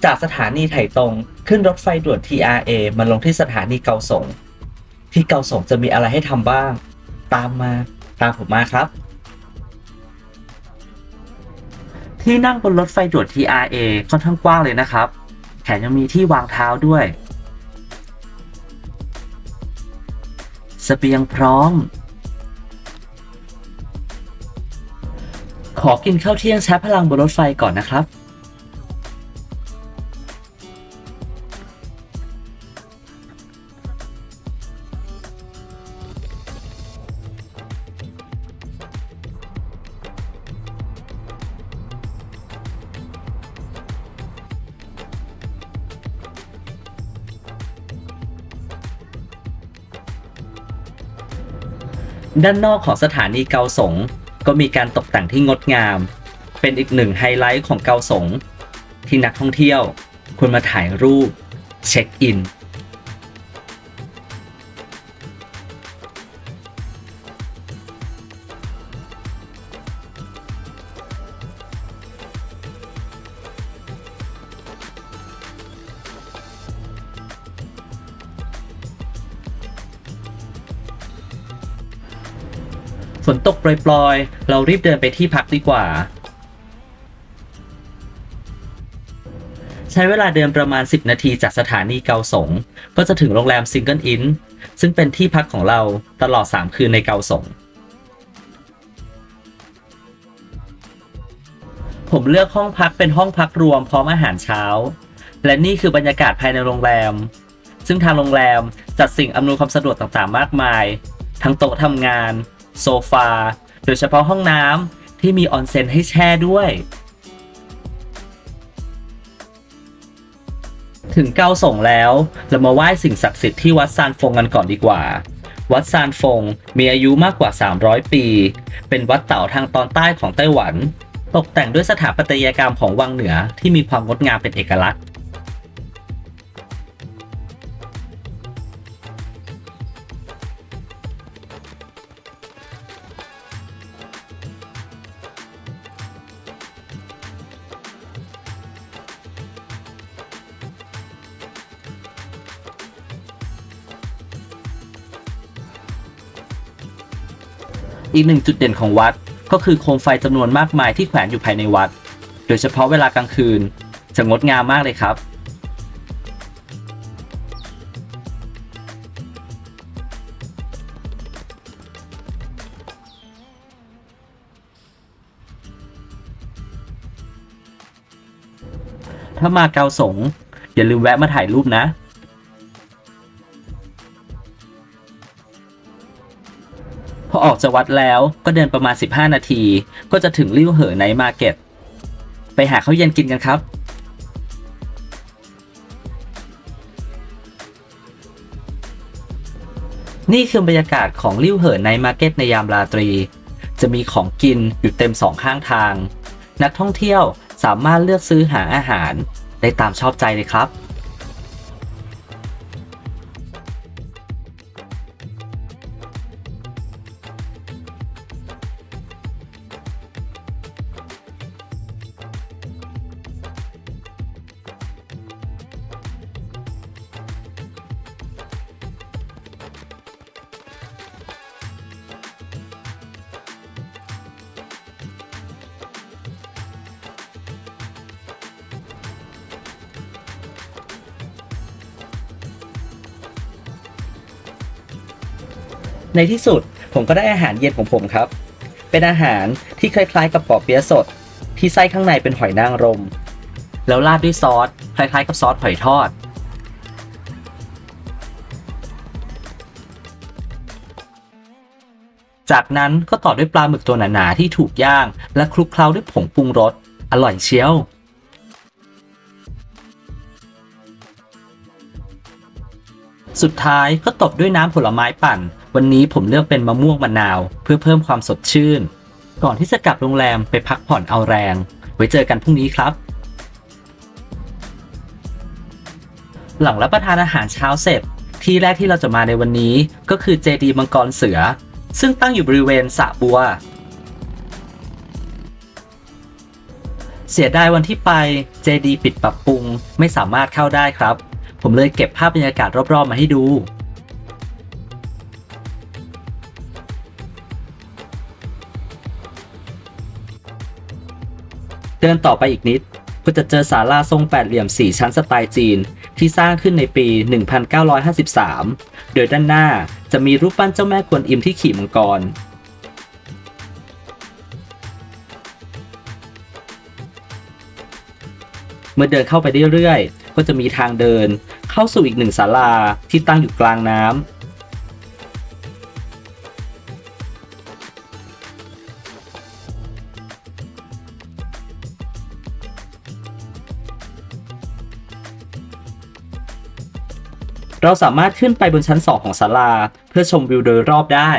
จากสถานีไถตงขึ้นรถไฟด่วน TRA มาลงที่สถานีเกาสงที่เกาสงจะมีอะไรให้ทำบ้าง ตามมาตามผมมาครับที่นั่งบนรถไฟด่วน TRA ค่อนข้างกว้างเลยนะครับแถมยังมีที่วางเท้าด้วยเสบียงพร้อมขอกินข้าวเที่ยงชาร์จพลังบนรถไฟก่อนนะครับด้านนอกของสถานีเกาสงก็มีการตกแต่งที่งดงามเป็นอีกหนึ่งไฮไลท์ของเกาสงที่นักท่องเที่ยวควรมาถ่ายรูปเช็คอินฝนตกปล่อยๆเรารีบเดินไปที่พักดีกว่าใช้เวลาเดินประมาณ10นาทีจากสถานีเกาสงก็จะถึงโรงแรมซิงเกิลอินซึ่งเป็นที่พักของเราตลอด3คืนในเกาสงผมเลือกห้องพักเป็นห้องพักรวมพร้อมอาหารเช้าและนี่คือบรรยากาศภายในโรงแรมซึ่งทางโรงแรมจัดสิ่งอำนวยความสะดวกต่างๆมากมายทั้งโต๊ะทำงานโซฟาโดยเฉพาะห้องน้ำที่มีออนเซ็นให้แช่ด้วยถึงเกาสงแล้วเรามาไหว้สิ่งศักดิ์สิทธิ์ที่วัดซานฟงกันก่อนดีกว่าวัดซานฟงมีอายุมากกว่า300ปีเป็นวัดเต่าทางตอนใต้ของไต้หวันตกแต่งด้วยสถาปัตยกรรมของวังเหนือที่มีความงดงามเป็นเอกลักษณ์อีกหนึ่งจุดเด่นของวัดก็คือโคมไฟจำนวนมากมายที่แขวนอยู่ภายในวัดโดยเฉพาะเวลากลางคืนจะงดงามมากเลยครับถ้ามาเกาสงอย่าลืมแวะมาถ่ายรูปนะพอออกจากวัดแล้วก็เดินประมาณ15นาทีก็จะถึงลิ่วเหอไนท์มาร์เก็ตไปหาข้าวเย็นกินกันครับนี่คือบรรยากาศของลิ่วเหอไนท์มาร์เก็ตในยามราตรีจะมีของกินอยู่เต็มสองข้างทางนักท่องเที่ยวสามารถเลือกซื้อหาอาหารได้ตามชอบใจเลยครับ ในที่สุดผมก็ได้อาหารเย็นของผมครับเป็นอาหารที่คล้ายๆกับปอเปี๊ยะสดที่ไส้ข้างในเป็นหอยนางรมแล้วราดด้วยซอสคล้ายๆกับซอสหอยทอดจากนั้นก็ต่อด้วยปลาหมึกตัวหนาๆที่ถูกย่างและคลุกเคล้าด้วยผงปรุงรสอร่อยเชียวสุดท้ายก็ตบด้วยน้ำผลไม้ปั่นวันนี้ผมเลือกเป็นมะม่วงมะนาวเพื่อเพิ่มความสดชื่นก่อนที่จะกลับโรงแรมไปพักผ่อนเอาแรงไว้เจอกันพรุ่งนี้ครับหลังรับประทานอาหารเช้าเสร็จที่แรกที่เราจะมาในวันนี้ก็คือเจดีย์มังกรเสือซึ่งตั้งอยู่บริเวณสระบัว เสียดายวันที่ไปเจดีย์ปิดปรับปรุงไม่สามารถเข้าได้ครับผมเลยเก็บภาพบรรยากาศรอบๆมาให้ดู เดินต่อไปอีกนิดก็จะเจอศาลาทรงแปดเหลี่ยม4ชั้นสไตล์จีนที่สร้างขึ้นในปี 1953 โดยด้านหน้าจะมีรูปปั้นเจ้าแม่กวนอิมที่ขี่มังกร เมื่อเดินเข้าไปเรื่อยๆก็จะมีทางเดินเข้าสู่อีกหนึ่งศาลาที่ตั้งอยู่กลางน้ำ เราสามารถขึ้นไปบนชั้น2ของศาลาเพื่อชมวิวโดยรอบได้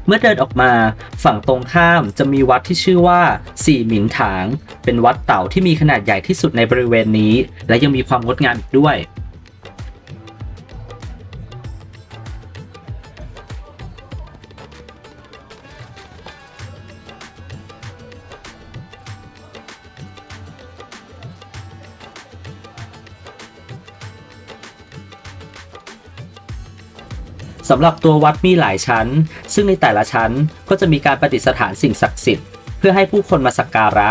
เมื่อเดินออกมาฝั่งตรงข้ามจะมีวัดที่ชื่อว่าสี่หมินถางเป็นวัดเต่าที่มีขนาดใหญ่ที่สุดในบริเวณนี้และยังมีความงดงามอีกด้วย สำหรับตัววัดมีหลายชั้นซึ่งในแต่ละชั้นก็จะมีการประดิษฐานสิ่งศักดิ์สิทธิ์เพื่อให้ผู้คนมาสักการะ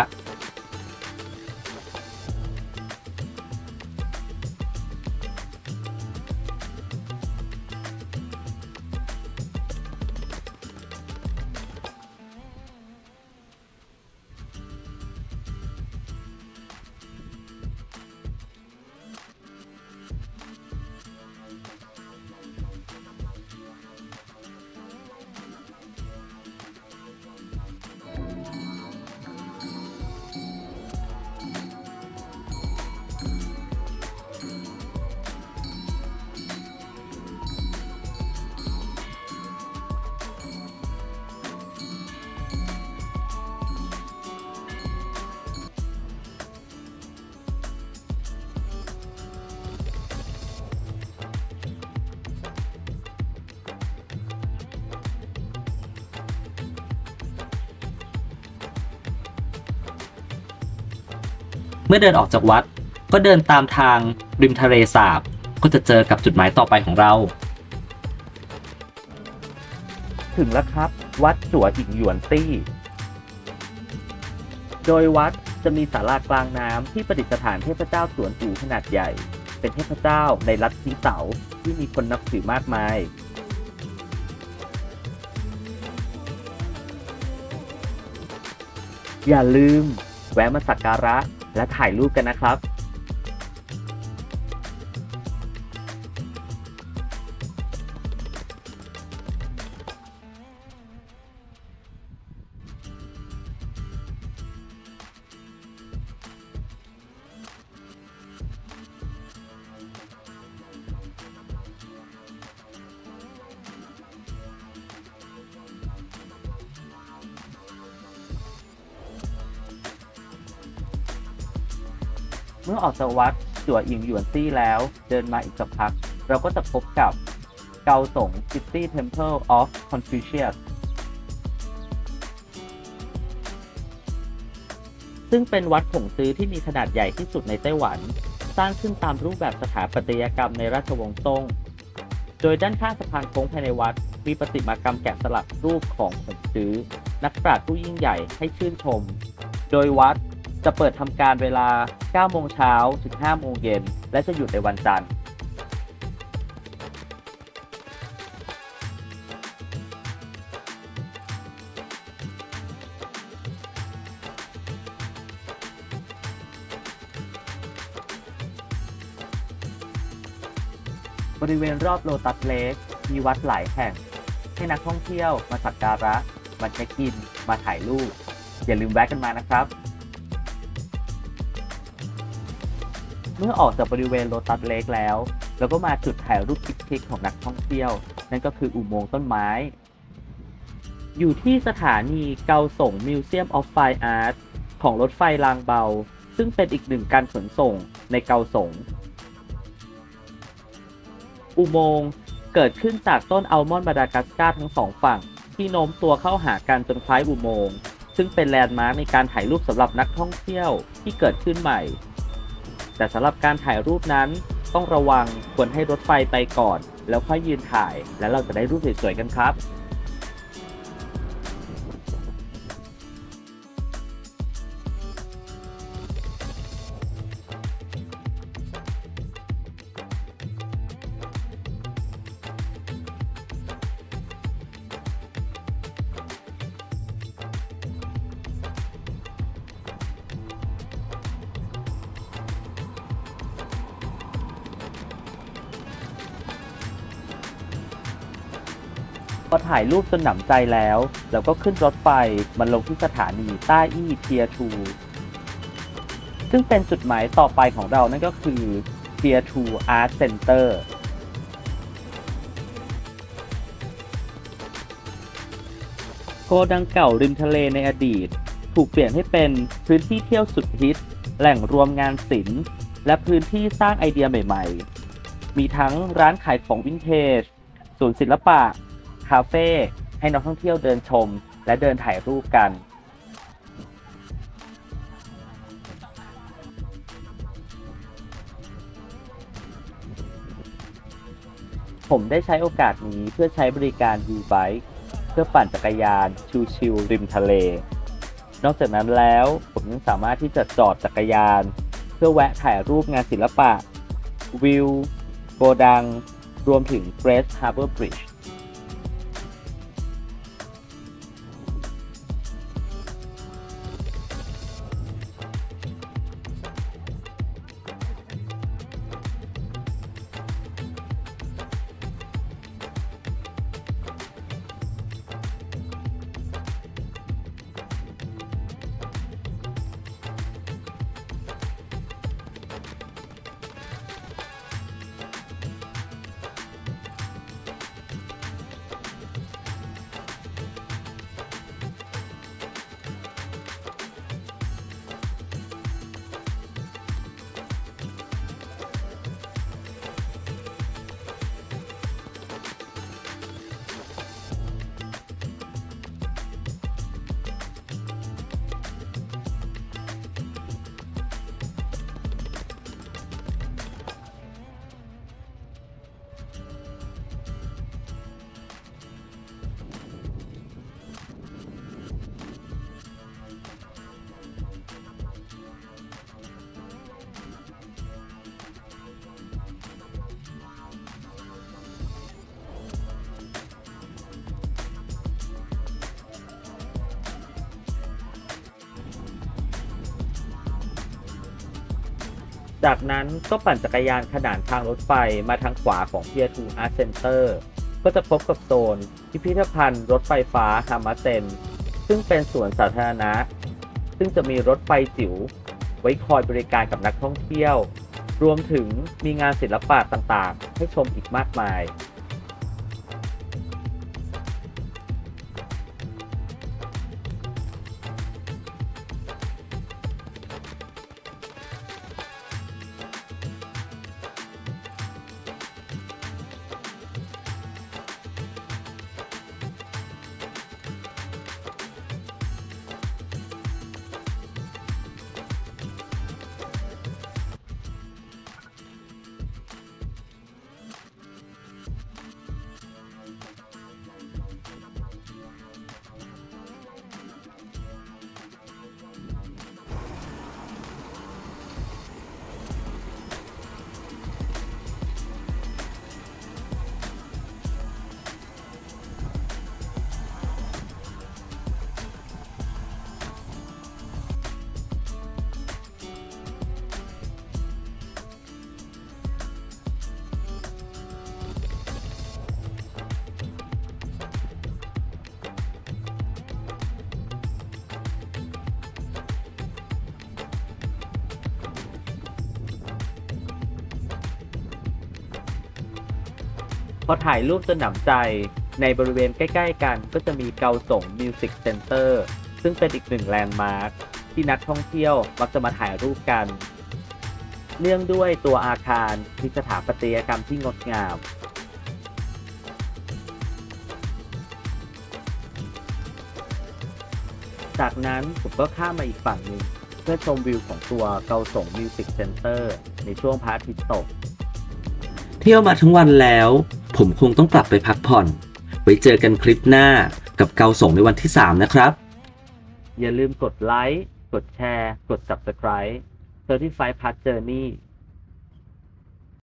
เมื่อเดินออกจากวัดก็เดินตามทางริมทะเลสาบก็จะเจอกับจุดหมายต่อไปของเรา ถึงแล้วครับวัดจั่วอิงหยวนตี้โดยวัดจะมีศาลากลางน้ำที่ประดิษฐานเทพเจ้าสวนอู่ขนาดใหญ่เป็นเทพเจ้าในลัทธิเต๋าที่มีคนนับถือมากมายอย่าลืมแวะมาสักการะและถ่ายรูปกันนะครับเมื่อออกจากวัดจั่วอิงหยวนตี้แล้วเดินมาอีกสักพักเราก็จะพบกับเกาสง City Temple of Confucius ซึ่งเป็นวัดผงซื้อที่มีขนาดใหญ่ที่สุดในไต้หวันสร้างขึ้นตามรูปแบบสถาปัตยกรรมในราชวงศ์ซ่งโดยด้านข้างสะพานโค้งภายในวัดมีประติมากรรมแกะสลักรูปของผงซื้อนักปราชญ์ผู้ยิ่งใหญ่ให้ชื่นชมโดยวัดจะเปิดทำการเวลา 9 โมงเช้าถึง 5 โมงเย็นและจะหยุดในวันจันทร์ บริเวณรอบโลตัสเลคมีวัดหลายแห่งให้นักท่องเที่ยวมาสักการะมาเช็คอินมาถ่ายรูปอย่าลืมแวะกันมานะครับเมื่อออกจากบริเวณโลตัสเลคแล้วเราก็มาจุดถ่ายรูปคลิกๆของนักท่องเที่ยวนั่นก็คืออุโมงค์ต้นไม้อยู่ที่สถานีเกาสง Museum of Fine Art ของรถไฟรางเบาซึ่งเป็นอีกหนึ่งการขนส่งในเกาสงอุโมงค์เกิดขึ้นจากต้นอัลมอนด์มาดากัสการ์ทั้งสองฝั่งที่โน้มตัวเข้าหากันจนคล้ายอุโมงค์ซึ่งเป็นแลนด์มาร์คในการถ่ายรูปสำหรับนักท่องเที่ยวที่เกิดขึ้นใหม่แต่สำหรับการถ่ายรูปนั้นต้องระวังควรให้รถไฟไปก่อนแล้วค่อยยืนถ่ายแล้วเราจะได้รูปสวยๆกันครับพอถ่ายรูปจนหนำใจแล้วเราก็ขึ้นรถไฟมาลงที่สถานีต้าอี้เทียร์2ซึ่งเป็นจุดหมายต่อไปของเรานั่นก็คือเทียร์2 Art Center โกดังเก่าริมทะเลในอดีตถูกเปลี่ยนให้เป็นพื้นที่เที่ยวสุดฮิตแหล่งรวมงานศิลป์และพื้นที่สร้างไอเดียใหม่ๆมีทั้งร้านขายของวินเทจศูนย์ศิลปะคาเฟ่ให้นักท่องเที่ยวเดินชมและเดินถ่ายรูปกันผมได้ใช้โอกาสนี้เพื่อใช้บริการ U-Bike เพื่อปั่นจักรยานชิลๆริมทะเลนอกจากนั้นแล้วผมยังสามารถที่จะจอดจักรยานเพื่อแวะถ่ายรูปงานศิลปะวิวโกดังรวมถึง Grace Harbor Bridgeจากนั้นก็ปั่นจักรยานขนานทางรถไฟมาทางขวาของ Pier 2 Art Center ก็จะพบกับโซนพิพิธภัณฑ์รถไฟฟ้าฮามาเซนซึ่งเป็นสวนสาธารณะซึ่งจะมีรถไฟจิ๋วไว้คอยบริการกับนักท่องเที่ยวรวมถึงมีงานศิลปะต่างๆให้ชมอีกมากมาย ผ อถ่ายรูปจนหนำใจในบริเวณใกล้ๆกันก็จะมีเกาสงมิวสิกเซ็นเตอร์ซึ่งเป็นอีกหนึ่งแลนด์มาร์คที่นักท่องเที่ยวมักจะมาถ่ายรูปกัน เนื่องด้วยตัวอาคารมีสถาปัตยกรรมที่งดงาม จากนั้นผมก็ข้ามมาอีกฝั่งหนึ่งเพื่อชมวิวของตัวเกาสงมิวสิกเซ็นเตอร์ในช่วงพระอาทิตย์ตก เที่ยวมาทั้งวันแล้ว ผมคงต้องกลับไปพักผ่อน ไว้เจอกันคลิปหน้ากับเกาสงในวันที่ 3 นะครับ อย่าลืมกดไลค์ กดแชร์ กด Subscribe Certified Past Journey